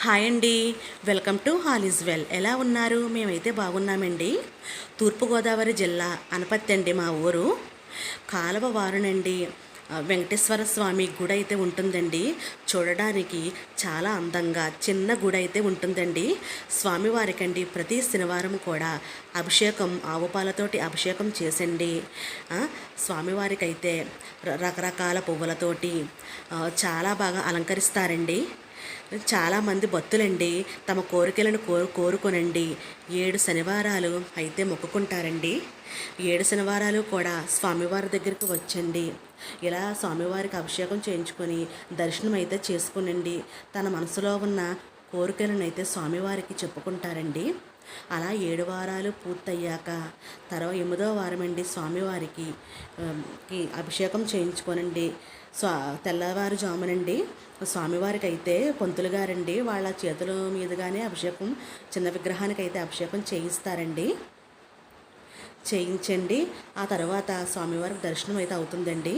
Hi అండి. Welcome to all is well. ఎలా ఉన్నారు? మేమైతే బాగున్నామండి. తూర్పుగోదావరి జిల్లా అనపత్తి అండి మా ఊరు. కాలువ వారునండి వెంకటేశ్వర స్వామి గుడి అయితే ఉంటుందండి. చూడడానికి చాలా అందంగా చిన్న గుడి అయితే ఉంటుందండి. స్వామివారికండి ప్రతి శనివారం కూడా అభిషేకం ఆవు పాలతోటి అభిషేకం చేసండి. స్వామివారికి అయితే రకరకాల పువ్వులతోటి చాలా బాగా అలంకరిస్తారండి. చాలామంది భక్తులండి తమ కోరికలను కోరుకొనండి 7 శనివారాలు అయితే మొక్కుకుంటారండి. 7 శనివారాలు కూడా స్వామివారి దగ్గరికి వచ్చండి. ఇలా స్వామివారికి అభిషేకం చేయించుకొని దర్శనం అయితే చేసుకునండి. తన మనసులో ఉన్న కోరికలను అయితే స్వామివారికి చెప్పుకుంటారండి. అలా 7 వారాలు పూర్తయ్యాక 8వ వారం అండి స్వామివారికి అభిషేకం చేయించుకోనండి. తెల్లవారుజామునండి స్వామివారికి అయితే పంతులు గారండి వాళ్ళ చేతుల మీదుగానే అభిషేకం చిన్న విగ్రహానికి అయితే అభిషేకం చేయిస్తారండి. చేయించండి. ఆ తర్వాత స్వామివారికి దర్శనం అయితే అవుతుందండి.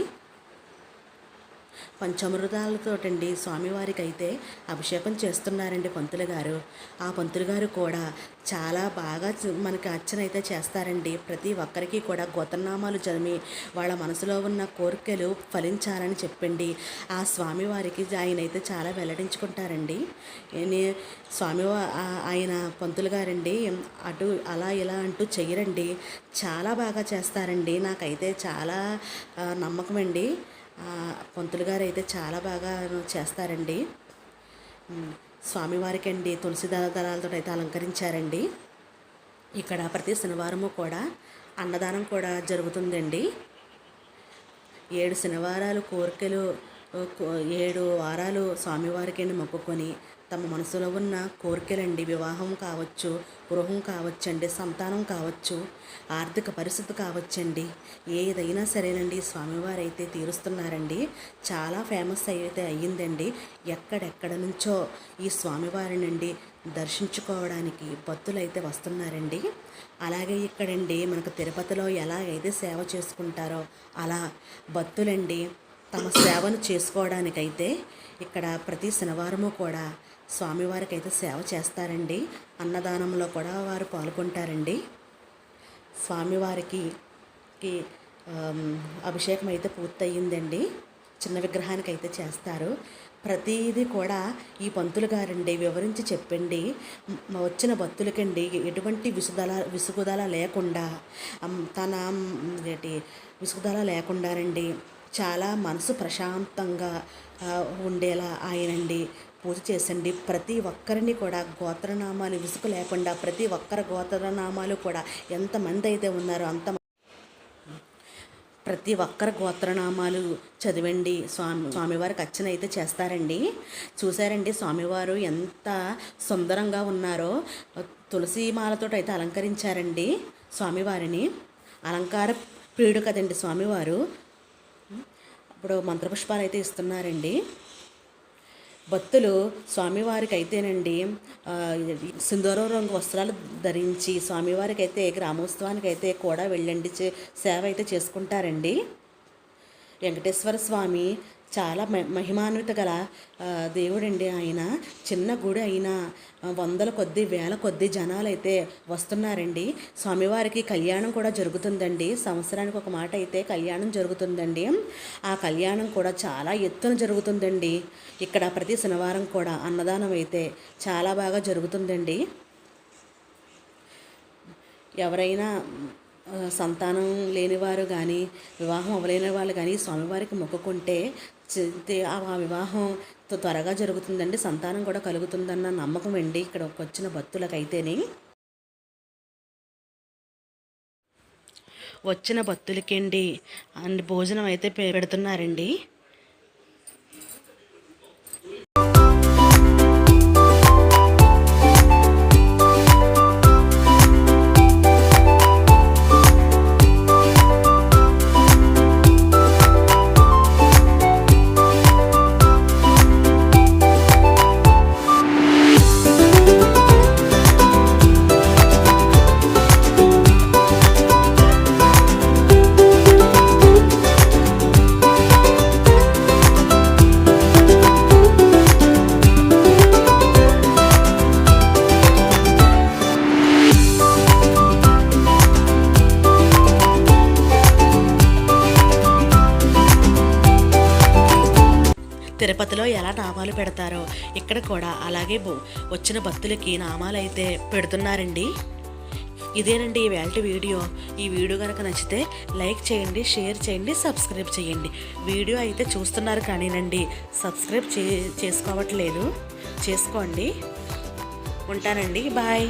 పంచామృతాలతోటండి స్వామివారికి అయితే అభిషేకం చేస్తున్నారండి పంతులు గారు. ఆ పంతులు గారు కూడా చాలా బాగా మనకి అర్చన అయితే చేస్తారండి. ప్రతి ఒక్కరికి కూడా గోత్రనామాలు చదివి వాళ్ళ మనసులో ఉన్న కోరికలు ఫలించాలని చెప్పండి ఆ స్వామివారికి ఆయన అయితే చాలా వెల్లడించుకుంటారండి. ఆయన పంతులు గారండి అటు అలా ఇలా అంటూ చెయ్యరండి, చాలా బాగా చేస్తారండి. నాకైతే చాలా నమ్మకం అండి. పంతులు గారు అయితే చాలా బాగా చేస్తారండి. స్వామివారికి అండి తులసి దళాలతో అయితే అలంకరించారండి. ఇక్కడ ప్రతి శనివారము కూడా అన్నదానం కూడా జరుగుతుందండి. 7 శనివారాలు కోరికలు 7 వారాలు స్వామివారికి అండి మొక్కుకొని తమ మనసులో ఉన్న కోరికలండి, వివాహం కావచ్చు, గృహం కావచ్చండి, సంతానం కావచ్చు, ఆర్థిక పరిస్థితి కావచ్చండి, ఏదైనా సరేనండి స్వామివారు అయితే తీరుస్తున్నారండి. చాలా ఫేమస్ అయితే అయ్యిందండి. ఎక్కడెక్కడ నుంచో ఈ స్వామివారినండి దర్శించుకోవడానికి భక్తులు అయితే వస్తున్నారండి. అలాగే ఇక్కడండి మనకు తిరుపతిలో ఎలా అయితే సేవ చేసుకుంటారో అలా భక్తులండి తమ సేవను చేసుకోవడానికైతే ఇక్కడ ప్రతి శనివారము కూడా స్వామివారికి అయితే సేవ చేస్తారండి. అన్నదానంలో కూడా వారు పాల్గొంటారండి. స్వామివారికి అభిషేకం అయితే పూర్తయిందండి. చిన్న విగ్రహానికి అయితే చేస్తారు. ప్రతిదీ కూడా ఈ పంతులు గారండి వివరించి చెప్పండి వచ్చిన భక్తులకండి ఎటువంటి విసుగుదల లేకుండా విసుగుదల లేకుండానండి చాలా మనసు ప్రశాంతంగా ఉండేలా ఆయనండి పూజ చేసండి. ప్రతి ఒక్కరిని కూడా గోత్రనామాలు విసుగు లేకుండా ప్రతి ఒక్కరి గోత్రనామాలు కూడా ఎంతమంది అయితే ఉన్నారో ప్రతి ఒక్కరి గోత్రనామాలు చదివండి స్వామివారికి అర్చన అయితే చేస్తారండి. చూసారండి స్వామివారు ఎంత సుందరంగా ఉన్నారో. తులసి మాలతో అయితే అలంకరించారండి స్వామివారిని. అలంకార ప్రియుడు కదండి స్వామివారు. ఇప్పుడు మంత్రపుష్పాలు అయితే ఇస్తున్నారండి. భక్తులు స్వామివారికి అయితేనండి సింధూరం రంగు వస్త్రాలు ధరించి స్వామివారికి అయితే గ్రామోత్సవానికి అయితే కూడా వెళ్ళండి సేవ అయితే చేసుకుంటారండి. వెంకటేశ్వర స్వామి చాలా మహిమాన్విత గల దేవుడండి. ఆయన చిన్న గుడి అయినా వందల కొద్ది వేల కొద్ది జనాలు అయితే వస్తున్నారండి. స్వామివారికి కళ్యాణం కూడా జరుగుతుందండి. సంవత్సరానికి ఒక మాట అయితే కళ్యాణం జరుగుతుందండి. ఆ కళ్యాణం కూడా చాలా ఎత్తున జరుగుతుందండి. ఇక్కడ ప్రతి శనివారం కూడా అన్నదానం అయితే చాలా బాగా జరుగుతుందండి. ఎవరైనా సంతానం లేనివారు కానీ వివాహం అవ్వలేని వాళ్ళు కానీ స్వామివారికి మొక్కుకుంటే ఆ వివాహం త్వరగా జరుగుతుందండి. సంతానం కూడా కలుగుతుందన్న నమ్మకం అండి ఇక్కడ వచ్చిన భక్తులకైతేనే. వచ్చిన భక్తులకండి భోజనం అయితే పెడుతున్నారండి. తిరుపతిలో ఎలా నామాలు పెడతారో ఇక్కడ కూడా అలాగే వచ్చిన భక్తులకి నామాలు అయితే పెడుతున్నారండి. ఇదేనండి ఈవేళ వీడియో. ఈ వీడియో కనుక నచ్చితే లైక్ చేయండి, షేర్ చేయండి, సబ్స్క్రైబ్ చేయండి. వీడియో అయితే చూస్తున్నారు కానీనండి సబ్స్క్రైబ్ చేసుకోవట్లేదు, చేసుకోండి. ఉంటానండి, బాయ్.